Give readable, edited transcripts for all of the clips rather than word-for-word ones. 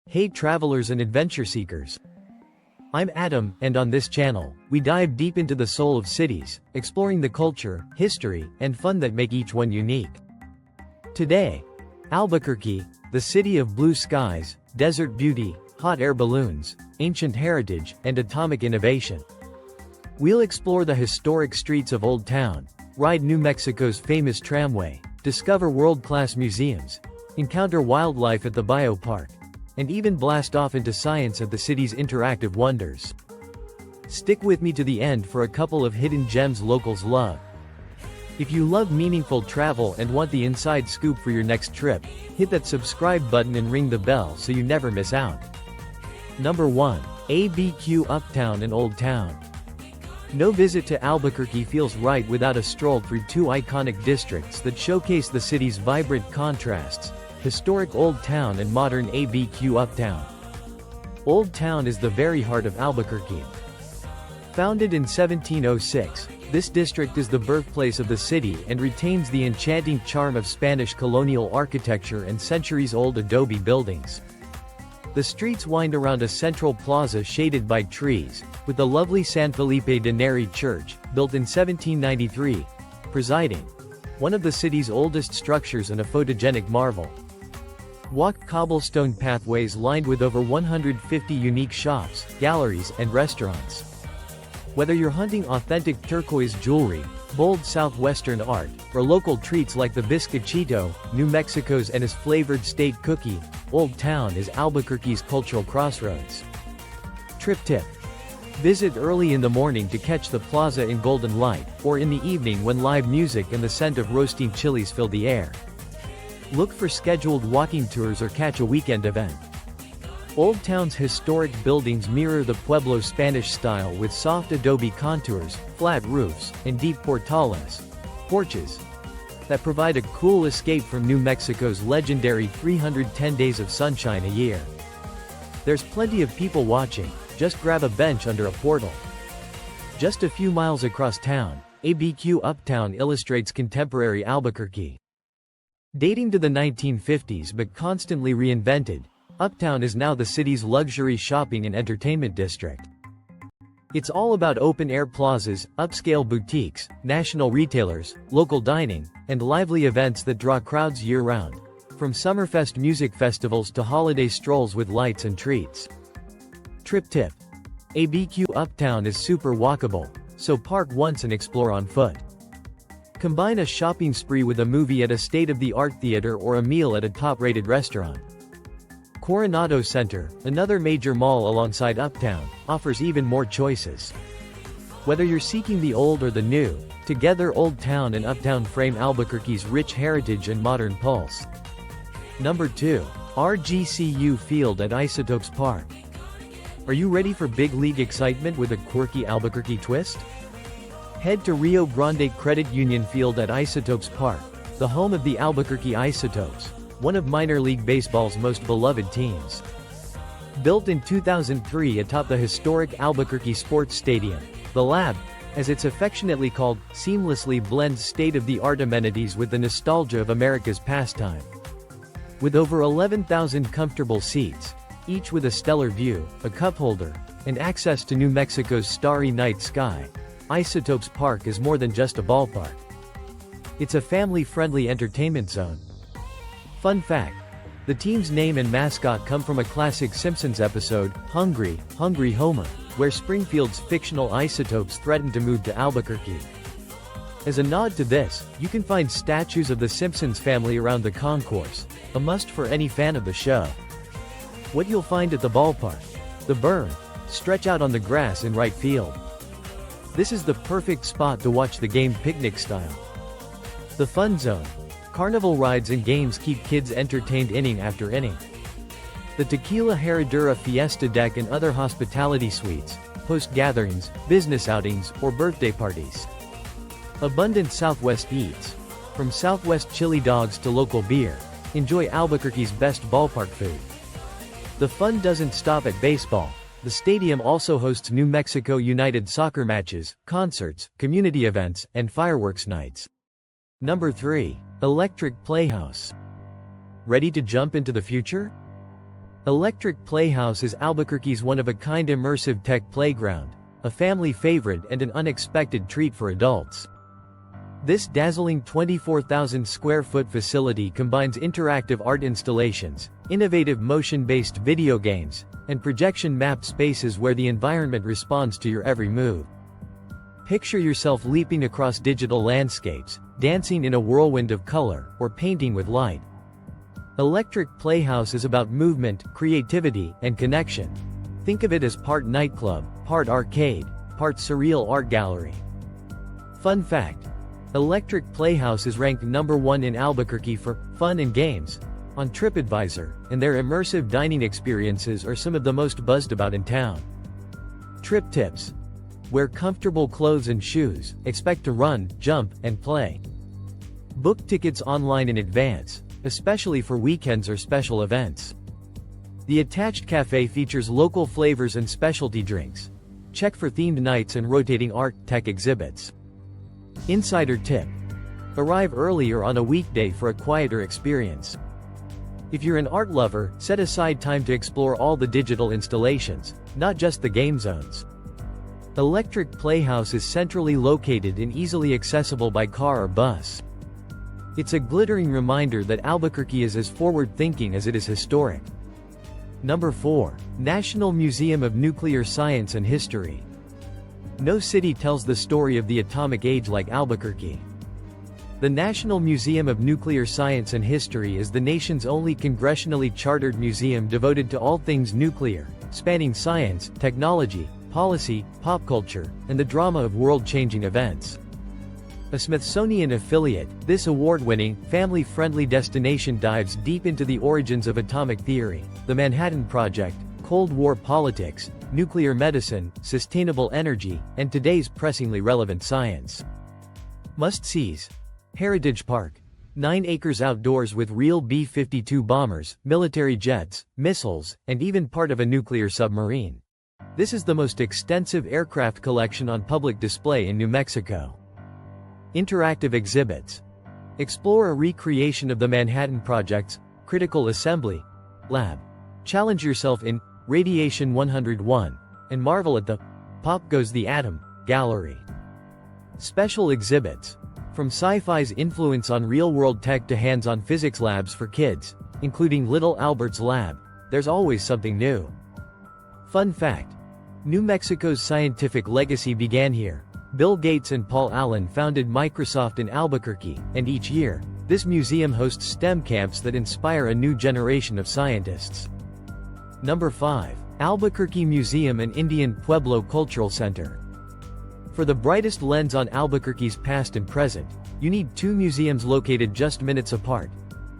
Hey travelers and adventure seekers. I'm Adam, and on this channel, we dive deep into the soul of cities, exploring the culture, history, and fun that make each one unique. Today, Albuquerque, the city of blue skies, desert beauty, hot air balloons, ancient heritage, and atomic innovation. We'll explore the historic streets of Old Town, ride New Mexico's famous tramway, discover world-class museums, encounter wildlife at the ballpark, and even blast off into science at the city's interactive wonders. Stick with me to the end for a couple of hidden gems locals love. If you love meaningful travel and want the inside scoop for your next trip, hit that subscribe button and ring the bell so you never miss out. Number 1. ABQ Uptown and Old Town. No visit to Albuquerque feels right without a stroll through two iconic districts that showcase the city's vibrant contrasts: historic Old Town and modern ABQ Uptown. Old Town is the very heart of Albuquerque. Founded in 1706, this district is the birthplace of the city and retains the enchanting charm of Spanish colonial architecture and centuries-old adobe buildings. The streets wind around a central plaza shaded by trees, with the lovely San Felipe de Neri Church, built in 1793, presiding. One of the city's oldest structures and a photogenic marvel. Walk cobblestone pathways lined with over 150 unique shops, galleries, and restaurants. Whether you're hunting authentic turquoise jewelry, bold southwestern art, or local treats like the bizcochito, New Mexico's anise-flavored state cookie, Old Town is Albuquerque's cultural crossroads. Trip tip: visit early in the morning to catch the plaza in golden light, or in the evening when live music and the scent of roasting chilies fill the air. Look for scheduled walking tours or catch a weekend event. Old Town's historic buildings mirror the Pueblo Spanish style with soft adobe contours, flat roofs, and deep portales, porches, that provide a cool escape from New Mexico's legendary 310 days of sunshine a year. There's plenty of people watching, just grab a bench under a portal. Just a few miles across town, ABQ Uptown illustrates contemporary Albuquerque. Dating to the 1950s but constantly reinvented, Uptown is now the city's luxury shopping and entertainment district. It's all about open-air plazas, upscale boutiques, national retailers, local dining, and lively events that draw crowds year-round, from Summerfest music festivals to holiday strolls with lights and treats. Trip tip: ABQ Uptown is super walkable, so park once and explore on foot. Combine a shopping spree with a movie at a state-of-the-art theater or a meal at a top-rated restaurant. Coronado Center, another major mall alongside Uptown, offers even more choices. Whether you're seeking the old or the new, together Old Town and Uptown frame Albuquerque's rich heritage and modern pulse. Number 2. RGCU Field at Isotopes Park. Are you ready for big league excitement with a quirky Albuquerque twist? Head to Rio Grande Credit Union Field at Isotopes Park, the home of the Albuquerque Isotopes, one of minor league baseball's most beloved teams. Built in 2003 atop the historic Albuquerque Sports Stadium, the Lab, as it's affectionately called, seamlessly blends state-of-the-art amenities with the nostalgia of America's pastime. With over 11,000 comfortable seats, each with a stellar view, a cup holder, and access to New Mexico's starry night sky, Isotopes Park is more than just a ballpark. It's a family-friendly entertainment zone. Fun fact: the team's name and mascot come from a classic Simpsons episode, Hungry, Hungry Homer, where Springfield's fictional isotopes threaten to move to Albuquerque. As a nod to this, you can find statues of the Simpsons family around the concourse, a must for any fan of the show. What you'll find at the ballpark: the berm, stretch out on the grass in right field. This is the perfect spot to watch the game picnic style. The fun zone: carnival rides and games keep kids entertained inning after inning. The Tequila Herradura Fiesta deck and other hospitality suites host gatherings, business outings, or birthday parties. Abundant Southwest eats. From Southwest chili dogs to local beer, enjoy Albuquerque's best ballpark food. The fun doesn't stop at baseball. The stadium also hosts New Mexico United soccer matches, concerts, community events, and fireworks nights. Number 3. Electric Playhouse. Ready to jump into the future? Electric Playhouse is Albuquerque's one-of-a-kind immersive tech playground, a family favorite and an unexpected treat for adults. This dazzling 24,000-square-foot facility combines interactive art installations, innovative motion-based video games, and projection-mapped spaces where the environment responds to your every move. Picture yourself leaping across digital landscapes, dancing in a whirlwind of color, or painting with light. Electric Playhouse is about movement, creativity, and connection. Think of it as part nightclub, part arcade, part surreal art gallery. Fun fact: Electric Playhouse is ranked #1 in Albuquerque for fun and games on TripAdvisor, and their immersive dining experiences are some of the most buzzed about in town. Trip tips: wear comfortable clothes and shoes, expect to run, jump, and play. Book tickets online in advance, especially for weekends or special events. The attached cafe features local flavors and specialty drinks. Check for themed nights and rotating art, tech exhibits. Insider tip: arrive early or on a weekday for a quieter experience. If you're an art lover, set aside time to explore all the digital installations, not just the game zones. Electric Playhouse is centrally located and easily accessible by car or bus. It's a glittering reminder that Albuquerque is as forward-thinking as it is historic. Number 4. National Museum of Nuclear Science and History. No city tells the story of the atomic age like Albuquerque. The National Museum of Nuclear Science and History is the nation's only congressionally chartered museum devoted to all things nuclear, spanning science, technology, policy, pop culture, and the drama of world-changing events. A Smithsonian affiliate, this award-winning, family-friendly destination dives deep into the origins of atomic theory, the Manhattan Project, Cold War politics, nuclear medicine, sustainable energy, and today's pressingly relevant science. Must-sees: Heritage Park. 9 acres outdoors with real B-52 bombers, military jets, missiles, and even part of a nuclear submarine. This is the most extensive aircraft collection on public display in New Mexico. Interactive exhibits. Explore a recreation of the Manhattan Project's critical assembly lab. Challenge yourself in Radiation 101 and marvel at the Pop Goes the Atom gallery. Special exhibits. From sci-fi's influence on real-world tech to hands-on physics labs for kids, including Little Albert's lab, there's always something new. Fun fact: New Mexico's scientific legacy began here. Bill Gates and Paul Allen founded Microsoft in Albuquerque, and each year, this museum hosts STEM camps that inspire a new generation of scientists. Number 5. Albuquerque Museum and Indian Pueblo Cultural Center. For the brightest lens on Albuquerque's past and present, you need 2 museums located just minutes apart.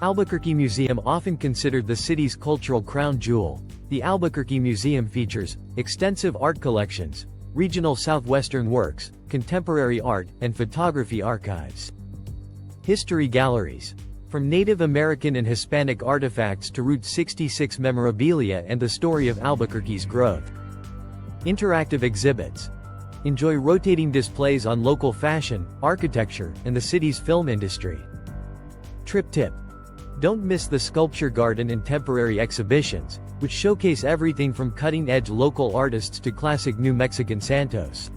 Albuquerque Museum, often considered the city's cultural crown jewel. The Albuquerque Museum features extensive art collections, regional southwestern works, contemporary art, and photography archives. History galleries. From Native American and Hispanic artifacts to Route 66 memorabilia and the story of Albuquerque's growth. Interactive exhibits. Enjoy rotating displays on local fashion, architecture, and the city's film industry. Trip tip: don't miss the Sculpture Garden and temporary exhibitions, which showcase everything from cutting-edge local artists to classic New Mexican santos.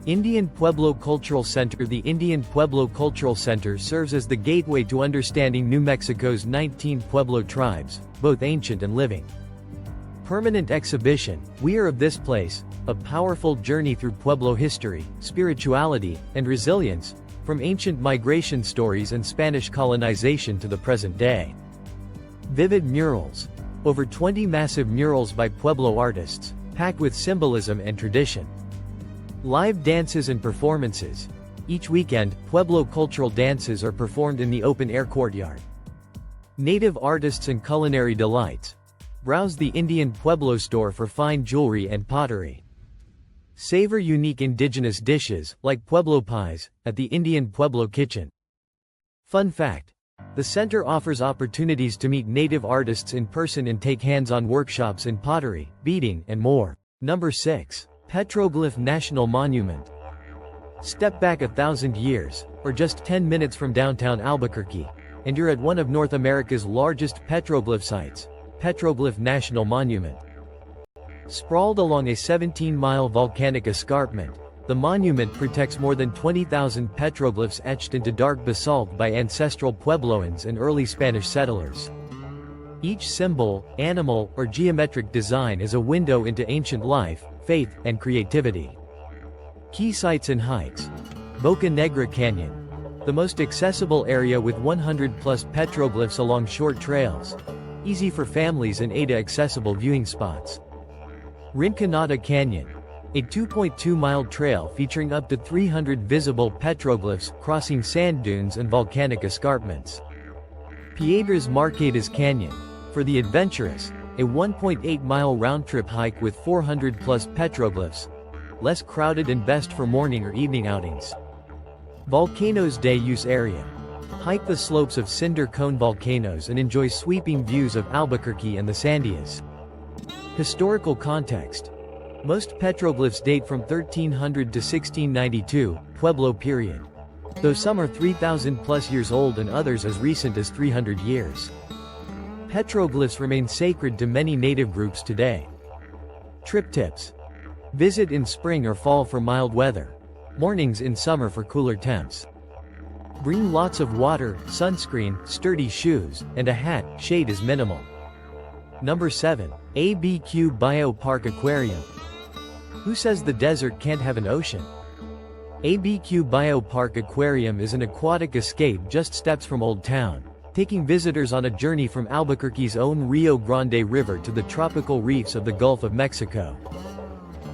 Indian Pueblo Cultural Center. The Indian Pueblo Cultural Center serves as the gateway to understanding New Mexico's 19 Pueblo tribes, both ancient and living. Permanent exhibition, We Are of This Place, a powerful journey through Pueblo history, spirituality, and resilience, from ancient migration stories and Spanish colonization to the present day. Vivid murals. Over 20 massive murals by Pueblo artists, packed with symbolism and tradition. Live dances and performances. Each weekend, Pueblo cultural dances are performed in the open-air courtyard. Native artists and culinary delights. Browse the Indian Pueblo store for fine jewelry and pottery. Savor unique indigenous dishes, like Pueblo pies, at the Indian Pueblo Kitchen. Fun fact: the center offers opportunities to meet native artists in person and take hands-on workshops in pottery, beading, and more. Number 6. Petroglyph National Monument. Step back 1,000 years, or just 10 minutes from downtown Albuquerque, and you're at one of North America's largest petroglyph sites, Petroglyph National Monument. Sprawled along a 17-mile volcanic escarpment, the monument protects more than 20,000 petroglyphs etched into dark basalt by ancestral Puebloans and early Spanish settlers. Each symbol, animal, or geometric design is a window into ancient life, faith, and creativity. Key sites and hikes. Boca Negra Canyon. The most accessible area with 100-plus petroglyphs along short trails. Easy for families and ADA-accessible viewing spots. Rinconada Canyon. A 2.2-mile trail featuring up to 300 visible petroglyphs crossing sand dunes and volcanic escarpments. Piedras Marcadas Canyon. For the adventurous, a 1.8-mile round-trip hike with 400-plus petroglyphs. Less crowded and best for morning or evening outings. Volcanoes Day Use Area. Hike the slopes of cinder cone volcanoes and enjoy sweeping views of Albuquerque and the Sandias. Historical context. Most petroglyphs date from 1300 to 1692, Pueblo period. Though some are 3,000 plus years old and others as recent as 300 years. Petroglyphs remain sacred to many native groups today. Trip tips. Visit in spring or fall for mild weather. Mornings in summer for cooler temps. Bring lots of water, sunscreen, sturdy shoes, and a hat. Shade is minimal. Number 7. ABQ Biopark Aquarium. Who says the desert can't have an ocean? ABQ Biopark Aquarium is an aquatic escape just steps from Old Town, taking visitors on a journey from Albuquerque's own Rio Grande River to the tropical reefs of the Gulf of Mexico.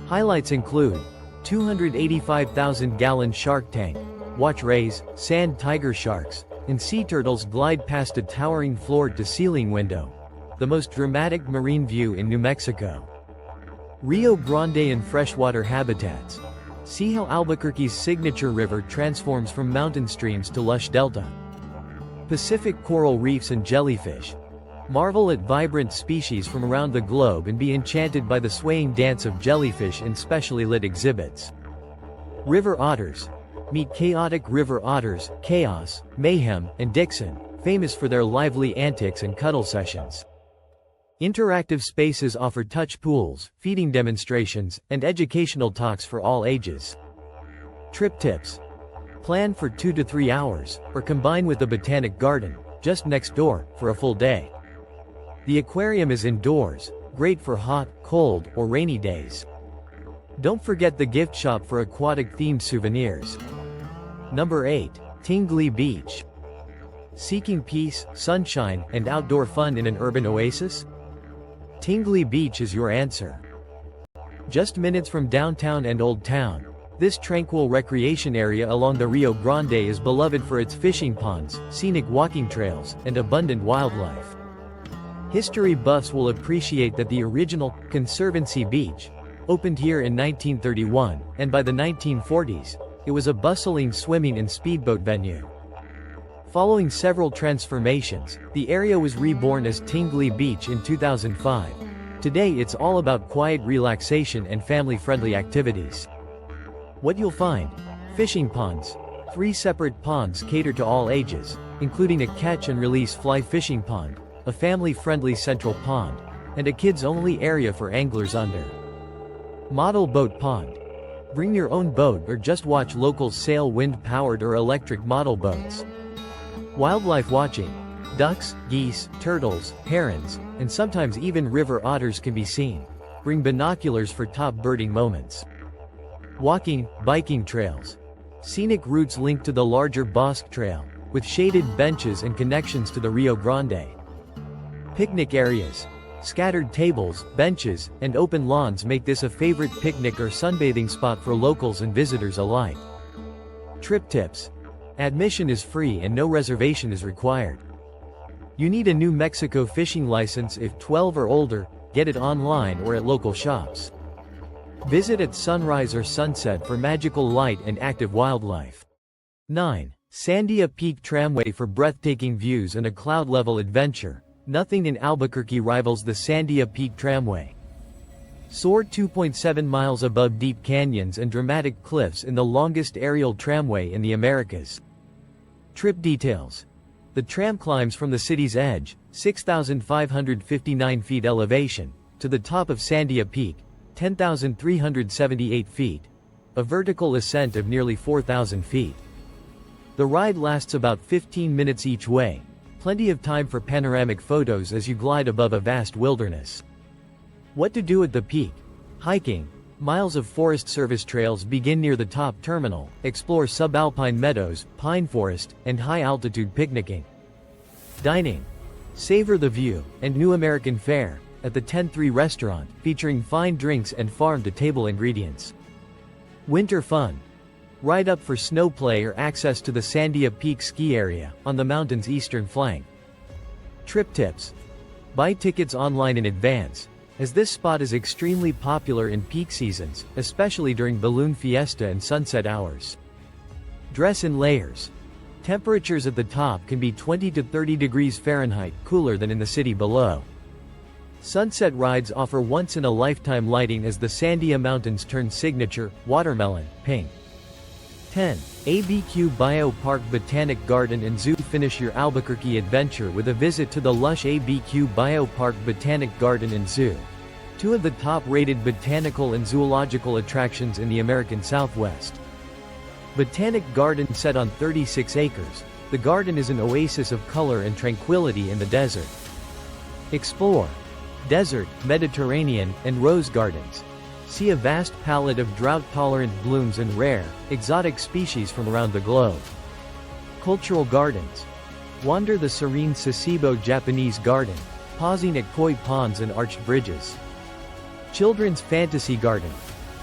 Highlights include 285,000-gallon shark tank. Watch rays, sand tiger sharks, and sea turtles glide past a towering floor-to-ceiling window. The most dramatic marine view in New Mexico. Rio Grande and freshwater habitats. See how Albuquerque's signature river transforms from mountain streams to lush delta. Pacific coral reefs and jellyfish. Marvel at vibrant species from around the globe and be enchanted by the swaying dance of jellyfish in specially lit exhibits. River otters. Meet chaotic river otters, Chaos, Mayhem, and Dixon, famous for their lively antics and cuddle sessions. Interactive spaces offer touch pools, feeding demonstrations, and educational talks for all ages. Trip tips. Plan for 2 to 3 hours, or combine with the Botanic Garden, just next door, for a full day. The aquarium is indoors, great for hot, cold, or rainy days. Don't forget the gift shop for aquatic-themed souvenirs. Number 8. Tingley Beach. Seeking peace, sunshine, and outdoor fun in an urban oasis? Tingley Beach is your answer. Just minutes from downtown and Old Town, this tranquil recreation area along the Rio Grande is beloved for its fishing ponds, scenic walking trails, and abundant wildlife. History buffs will appreciate that the original Conservancy Beach opened here in 1931, and by the 1940s, it was a bustling swimming and speedboat venue. Following several transformations, the area was reborn as Tingley Beach in 2005. Today it's all about quiet relaxation and family-friendly activities. What you'll find: fishing ponds. 3 separate ponds cater to all ages, including a catch and release fly fishing pond, a family-friendly central pond, and a kids-only area for anglers under. Model boat pond. Bring your own boat or just watch locals sail wind-powered or electric model boats. Wildlife watching. Ducks, geese, turtles, herons, and sometimes even river otters can be seen. Bring binoculars for top birding moments. Walking, biking trails. Scenic routes link to the larger Bosque Trail, with shaded benches and connections to the Rio Grande. Picnic areas. Scattered tables, benches, and open lawns make this a favorite picnic or sunbathing spot for locals and visitors alike. Trip tips. Admission is free and no reservation is required. You need a New Mexico fishing license if 12 or older. Get it online or at local shops. Visit at sunrise or sunset for magical light and active wildlife. 9. Sandia Peak Tramway for breathtaking views and a cloud-level adventure. Nothing in Albuquerque rivals the Sandia Peak Tramway. Soar 2.7 miles above deep canyons and dramatic cliffs in the longest aerial tramway in the Americas. Trip details. The tram climbs from the city's edge, 6,559 feet elevation, to the top of Sandia Peak, 10,378 feet, a vertical ascent of nearly 4,000 feet. The ride lasts about 15 minutes each way, plenty of time for panoramic photos as you glide above a vast wilderness. What to do at the peak? Hiking. Miles of Forest Service trails begin near the top terminal. Explore subalpine meadows, pine forest, and high-altitude picnicking. Dining. Savor the view and new American fare at the 10-3 restaurant, featuring fine drinks and farm-to-table ingredients. Winter fun. Ride up for snow play or access to the Sandia Peak ski area on the mountain's eastern flank. Trip tips. Buy tickets online in advance, as this spot is extremely popular in peak seasons, especially during balloon fiesta and sunset hours. Dress in layers. Temperatures at the top can be 20 to 30 degrees Fahrenheit cooler than in the city below. Sunset rides offer once-in-a-lifetime lighting as the Sandia Mountains turn signature, watermelon, pink. 10. ABQ Biopark Botanic Garden and Zoo. Finish your Albuquerque adventure with a visit to the lush ABQ Biopark Botanic Garden and Zoo, two of the top-rated botanical and zoological attractions in the American Southwest. Botanic Garden set on 36 acres, the garden is an oasis of color and tranquility in the desert. Explore desert, Mediterranean, and rose gardens. See a vast palette of drought-tolerant blooms and rare, exotic species from around the globe. Cultural gardens. Wander the serene Sasebo Japanese Garden, pausing at koi ponds and arched bridges. Children's Fantasy Garden.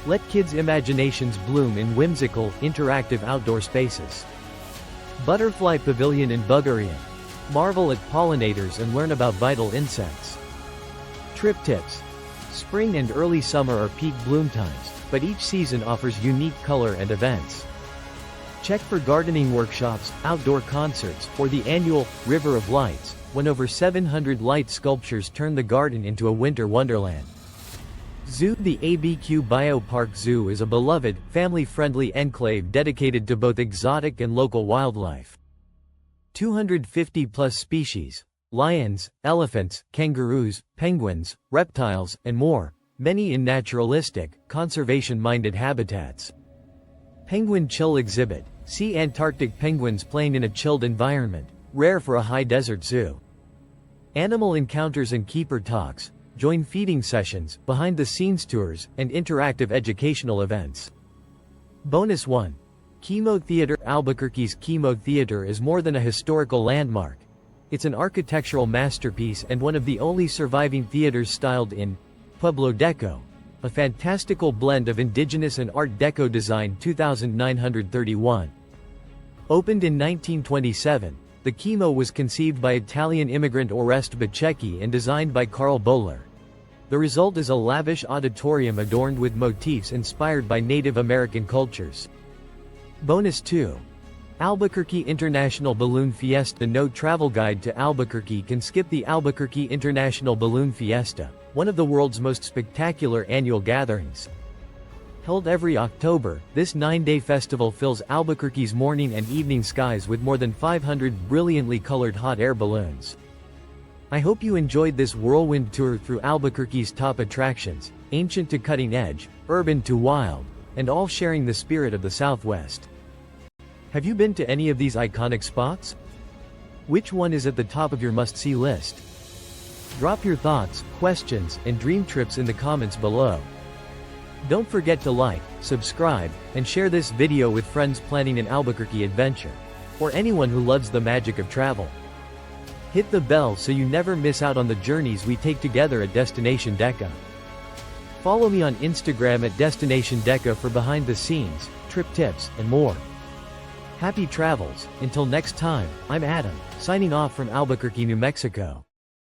Let kids' imaginations bloom in whimsical, interactive outdoor spaces. Butterfly Pavilion in Bulgaria. Marvel at pollinators and learn about vital insects. Trip tips. Spring and early summer are peak bloom times, but each season offers unique color and events. Check for gardening workshops, outdoor concerts, or the annual River of Lights, when over 700 light sculptures turn the garden into a winter wonderland. Zoo. The ABQ Biopark Zoo is a beloved, family-friendly enclave dedicated to both exotic and local wildlife. 250-plus species. Lions, elephants, kangaroos, penguins, reptiles, and more, many in naturalistic, conservation-minded habitats. Penguin Chill Exhibit. See Antarctic penguins playing in a chilled environment, rare for a high-desert zoo. Animal encounters and keeper talks. Join feeding sessions, behind-the-scenes tours, and interactive educational events. Bonus 1. Chemo Theater. Albuquerque's Chemo Theater is more than a historical landmark. It's an architectural masterpiece and one of the only surviving theaters styled in Pueblo Deco, a fantastical blend of indigenous and Art Deco design. 2931. Opened in 1927, the Chemo was conceived by Italian immigrant Oreste Bacecchi and designed by Carl Bohler. The result is a lavish auditorium adorned with motifs inspired by Native American cultures. Bonus 2. Albuquerque International Balloon Fiesta. No travel guide to Albuquerque can skip the Albuquerque International Balloon Fiesta, one of the world's most spectacular annual gatherings. Held every October, this 9-day festival fills Albuquerque's morning and evening skies with more than 500 brilliantly colored hot air balloons. I hope you enjoyed this whirlwind tour through Albuquerque's top attractions, ancient to cutting edge, urban to wild, and all sharing the spirit of the Southwest. Have you been to any of these iconic spots? Which one is at the top of your must-see list? Drop your thoughts, questions, and dream trips in the comments below. Don't forget to like, subscribe, and share this video with friends planning an Albuquerque adventure, or anyone who loves the magic of travel. Hit the bell so you never miss out on the journeys we take together at Destination Deca. Follow me on Instagram at Destination Deca for behind the scenes, trip tips, and more. Happy travels. Until next time, I'm Adam, signing off from Albuquerque, New Mexico.